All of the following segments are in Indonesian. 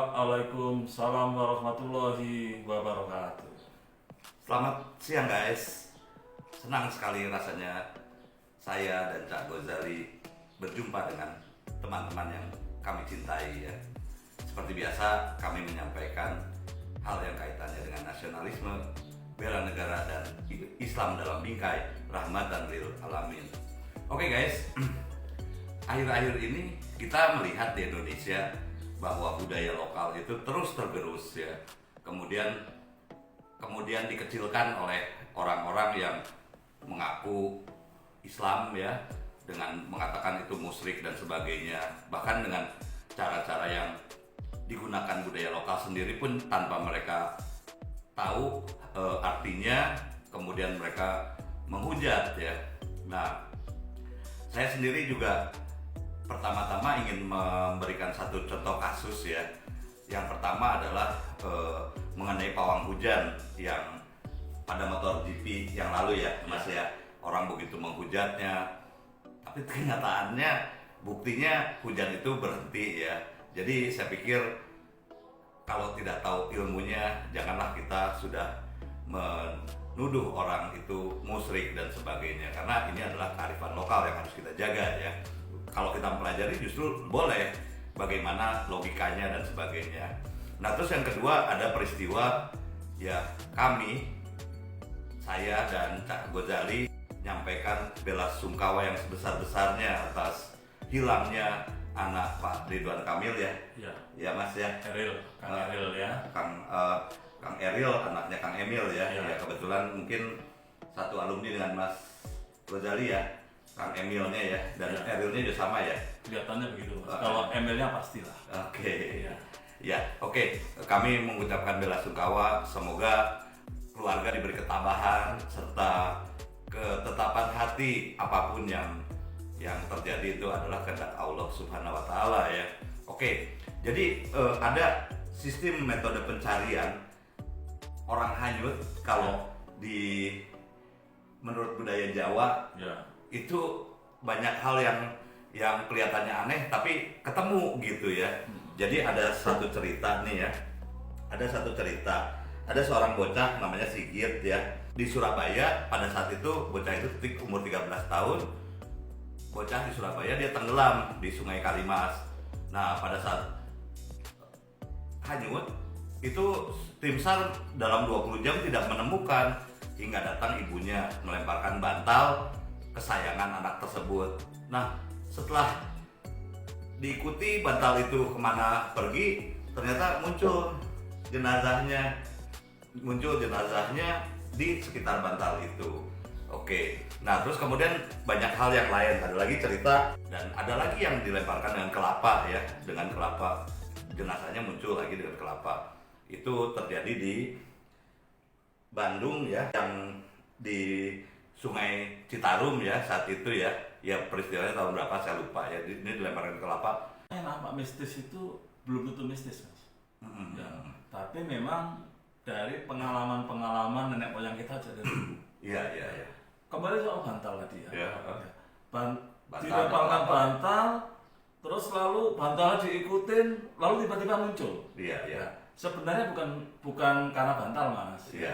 Waalaikumsalam warahmatullahi wabarakatuh. Selamat siang guys. Senang sekali rasanya saya dan Cak Gozali berjumpa dengan teman-teman yang kami cintai ya. Seperti biasa kami menyampaikan hal yang kaitannya dengan nasionalisme, bela negara dan Islam dalam bingkai rahmatan lil alamin. Oke guys, akhir-akhir ini kita melihat di Indonesia bahwa budaya lokal itu terus tergerus ya. Kemudian dikecilkan oleh orang-orang yang mengaku Islam ya, dengan mengatakan itu musyrik dan sebagainya. Bahkan dengan cara-cara yang digunakan budaya lokal sendiri pun tanpa mereka tahu artinya, kemudian mereka menghujat ya. Nah, saya sendiri juga pertama-tama ingin memberikan satu contoh kasus ya. Yang pertama adalah mengenai pawang hujan yang pada motor GP yang lalu ya Mas ya. Orang begitu menghujatnya, tapi kenyataannya buktinya hujan itu berhenti ya. Jadi saya pikir kalau tidak tahu ilmunya, janganlah kita sudah menuduh orang itu musyrik dan sebagainya, karena ini adalah kearifan lokal yang harus kita jaga ya. Kalau kita mempelajari justru boleh bagaimana logikanya dan sebagainya. Nah terus yang kedua ada peristiwa ya, saya dan Cak Gozali menyampaikan bela sungkawa yang sebesar-besarnya atas hilangnya anak Pak Ridwan Kamil ya. Ya Mas ya. Kang Eril ya. Kang Eril, anaknya Kang Emil ya. Ya kebetulan mungkin satu alumni dengan Mas Gozali ya. Kang Emilnya ya, dan Erilnya juga sama ya? Kelihatannya begitu Mas. Kalau Emilnya pastilah. Oke. Ya, oke. Kami mengucapkan bela sungkawa, semoga keluarga diberi ketabahan serta ketetapan hati, apapun yang terjadi itu adalah kehendak Allah Subhanahu wa taala ya. Oke. Jadi ada sistem metode pencarian orang hanyut kalau menurut budaya Jawa itu banyak hal yang kelihatannya aneh tapi ketemu gitu ya. Jadi ada satu cerita nih ya. Ada seorang bocah namanya Sigit ya di Surabaya. Pada saat itu bocah itu umur 13 tahun. Bocah di Surabaya dia tenggelam di Sungai Kalimas. Nah, pada saat hanyut itu tim SAR dalam 20 jam tidak menemukan, hingga datang ibunya melemparkan bantal kesayangan anak tersebut. Nah, setelah diikuti bantal itu kemana pergi, ternyata muncul jenazahnya di sekitar bantal itu. Oke, nah terus kemudian banyak hal yang lain, ada lagi cerita dan ada lagi yang dilemparkan dengan kelapa ya, dengan kelapa, jenazahnya muncul lagi dengan kelapa. Itu terjadi di Bandung ya, yang di Sungai Citarum ya saat itu ya. Ya peristiwanya tahun berapa saya lupa ya. Ini dilemparkan kelapa. Nampak mistis itu belum tentu mistis Mas. Ya, tapi memang dari pengalaman nenek moyang kita aja dulu. Iya. Kembali soal bantal tadi ya. Dilemparkan bantal, terus lalu bantal diikutin, lalu tiba-tiba muncul. Iya. Sebenarnya bukan karena bantal Mas. Iya.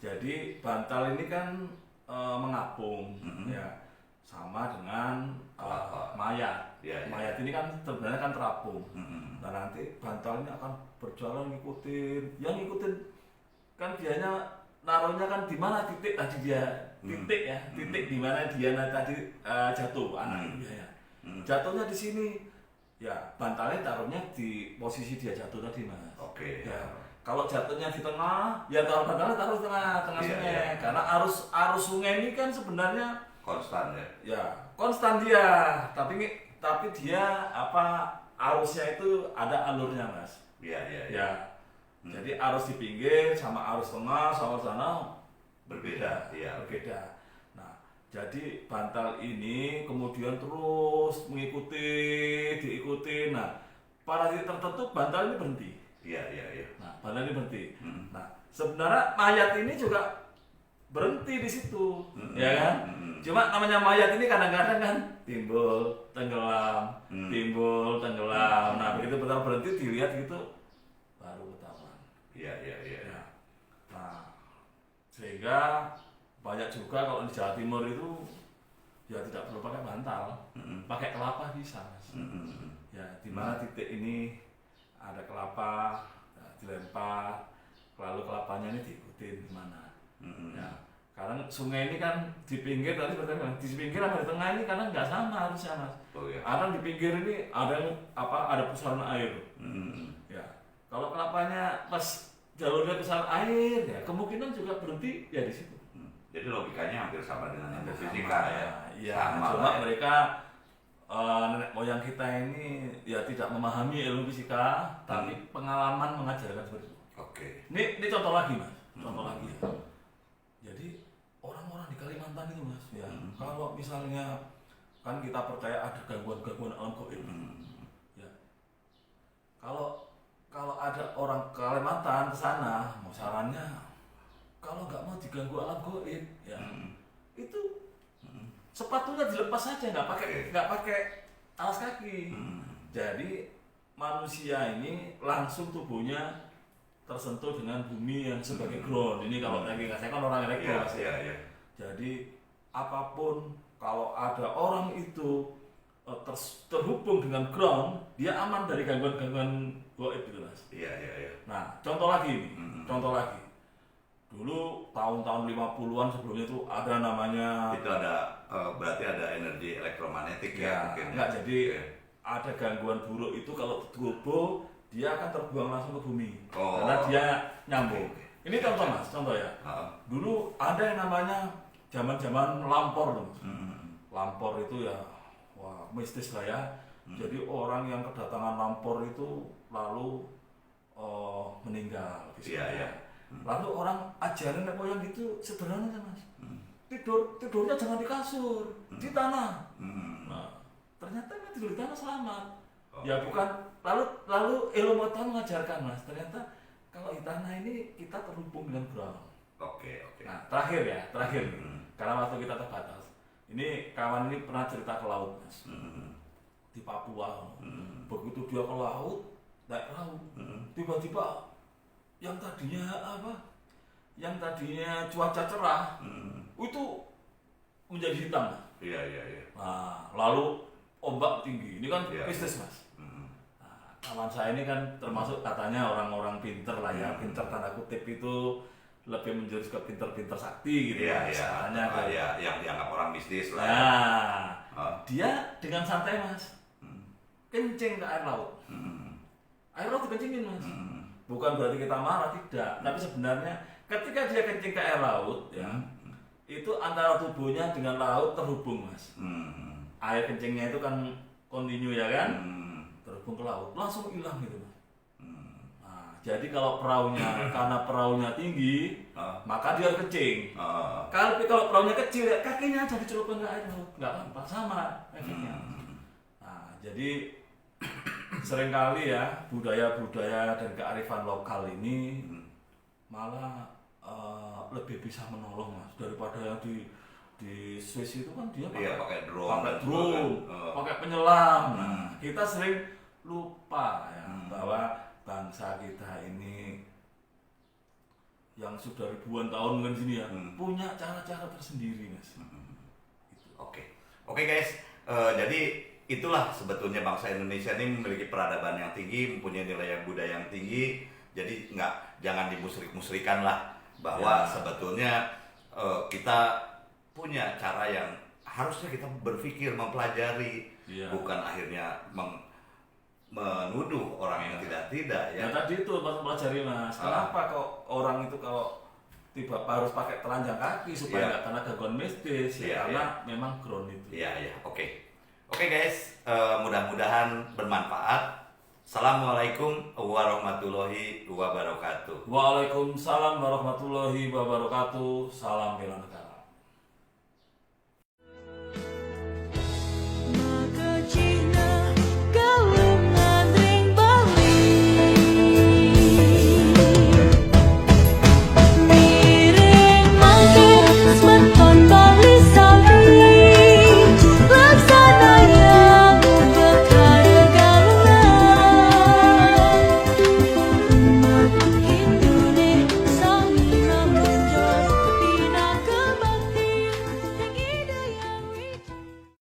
Jadi bantal ini kan mengapung ya, sama dengan mayat. Mayat ini kan sebenarnya kan terapung. Nah nanti bantal ini akan berjalan ngikutin kan, dianya naruhnya kan di mana titik tadi dia titik di mana dia tadi jatuh anaknya ya. Jatuhnya di sini ya, bantalnya taruhnya di posisi dia jatuh tadi Mas. Oke. Ya. Kalau jatuhnya di tengah, ya taruh bantalnya taruh tengah sungai. Karena arus sungai ini kan sebenarnya konstan ya. Ya, konstan dia. Tapi dia arusnya itu ada alurnya Mas. Iya. Jadi arus di pinggir sama arus tengah sama sana berbeda. Berbeda. Nah, jadi bantal ini kemudian terus diikuti. Nah, pada titik tertentu bantal ini berhenti. Iya. Nah, bantal ini berhenti. Nah, sebenarnya mayat ini juga berhenti di situ, ya kan? Cuma namanya mayat ini kadang-kadang kan timbul, tenggelam. Nah, begitu bentar berhenti dilihat gitu, baru ketahuan. Iya. Ya. Nah, sehingga banyak juga kalau di Jawa Timur itu ya tidak perlu pakai bantal, pakai kelapa bisa, Mas. Ya, di mana titik ini ada kelapa, ya, dilempar, lalu kelapanya ini diikutin di mana. Ya, karena sungai ini kan di pinggir tadi berarti di pinggir apa di tengah ini karena nggak sama harusnya, Mas. Oh, iya. Karena di pinggir ini ada yang ada pusaran air. Ya, kalau kelapanya pas jalurnya pusaran air, ya kemungkinan juga berhenti ya di situ. Jadi logikanya hampir sama dengan yang fisika ya. Iya, Sama cuma lah ya. mereka nenek moyang kita ini ya tidak memahami ilmu fisika, tapi pengalaman mengajarkan seperti itu. Oke. Ini contoh lagi, Mas. Contoh lagi ya. Jadi orang-orang di Kalimantan itu, Mas, ya. Kalau misalnya kan kita percaya ada gangguan-gangguan alam gaib. Ya. Kalau ada orang Kalimantan ke sana, mau sarannya kalau nggak mau diganggu alam gaib, ya itu sepatunya dilepas saja, nggak pakai alas kaki. Jadi manusia ini langsung tubuhnya tersentuh dengan bumi yang sebagai ground. Ini kalau lagi saya kan orang elektro. Iya. Jadi apapun kalau ada orang itu terhubung dengan ground, dia aman dari gangguan-gangguan gaib gitu, Mas. Iya. Nah, contoh lagi nih, contoh lagi. Dulu tahun-tahun 50-an sebelumnya itu ada namanya Itu ada berarti ada energi elektromagnetik ya mungkin. Enggak, jadi ada gangguan buruk itu kalau turbo dia akan terbuang langsung ke bumi. Karena dia nyambung. Ini contoh, Mas, contoh ya. Dulu ada yang namanya zaman-zaman lampor loh. Lampor itu ya wah mistis lah ya. Jadi orang yang kedatangan lampor itu lalu meninggal. Iya. Lalu orang ajarin nenek moyang itu sederhana, Mas. Tidurnya jangan di kasur, di tanah. Nah, ternyata tidur di tanah selamat. Ya bukan. Lalu ilmu pengetahuan mengajarkan, Mas. Ternyata kalau di tanah ini kita terhubung dengan ground. Oke. Nah, terakhir. Karena waktu kita terbatas. Ini kawan ini pernah cerita ke laut, Mas. Di Papua. Begitu dia ke laut, naik perahu. Tiba-tiba yang tadinya cuaca cerah itu menjadi hitam. Iya. Nah, lalu ombak tinggi. Ini kan mistis, Mas. Nah, kawan saya ini kan termasuk katanya orang-orang pinter lah ya, pinter tanda kutip itu lebih menjurus ke pinter-pinter sakti gitu. Iya. Yang dianggap orang mistis lah. Nah, dia dengan santai, Mas, kencing ke air laut. Air laut dikencingin, Mas. Bukan berarti kita marah, tidak. Tapi sebenarnya ketika dia kencing ke air laut, ya, itu antara tubuhnya dengan laut terhubung, Mas. Air kencingnya itu kan kontinu ya kan, terhubung ke laut, langsung hilang gitu, Mas. Nah, jadi kalau karena perahunya tinggi, maka dia kencing. Kalau perahunya kecil, ya kakinya aja dicelupkan ke air laut, nggak apa-apa, sama efeknya. Nah, jadi seringkali ya budaya-budaya dan kearifan lokal ini malah lebih bisa menolong, Mas, daripada yang di Swiss itu kan dia pakai drone, pakai penyelam. Nah, kita sering lupa ya bahwa bangsa kita ini yang sudah ribuan tahun mungkin sini ya punya cara-cara tersendiri, Mas. Oke guys, jadi itulah sebetulnya bangsa Indonesia ini memiliki peradaban yang tinggi, mempunyai nilai budaya yang tinggi. Jadi jangan dimusrik-musrikan lah bahwa sebetulnya kita punya cara yang harusnya kita berpikir, mempelajari, bukan akhirnya menuduh orang yang tidak ya. Ya tadi itu pelajari, Mas. Kenapa kok orang itu kalau harus pakai telanjang kaki supaya nggak kena gangguan mistis? Karena memang ground itu. Iya. Oke guys, mudah-mudahan bermanfaat. Assalamualaikum warahmatullahi wabarakatuh. Waalaikumsalam warahmatullahi wabarakatuh. Salam bela negara.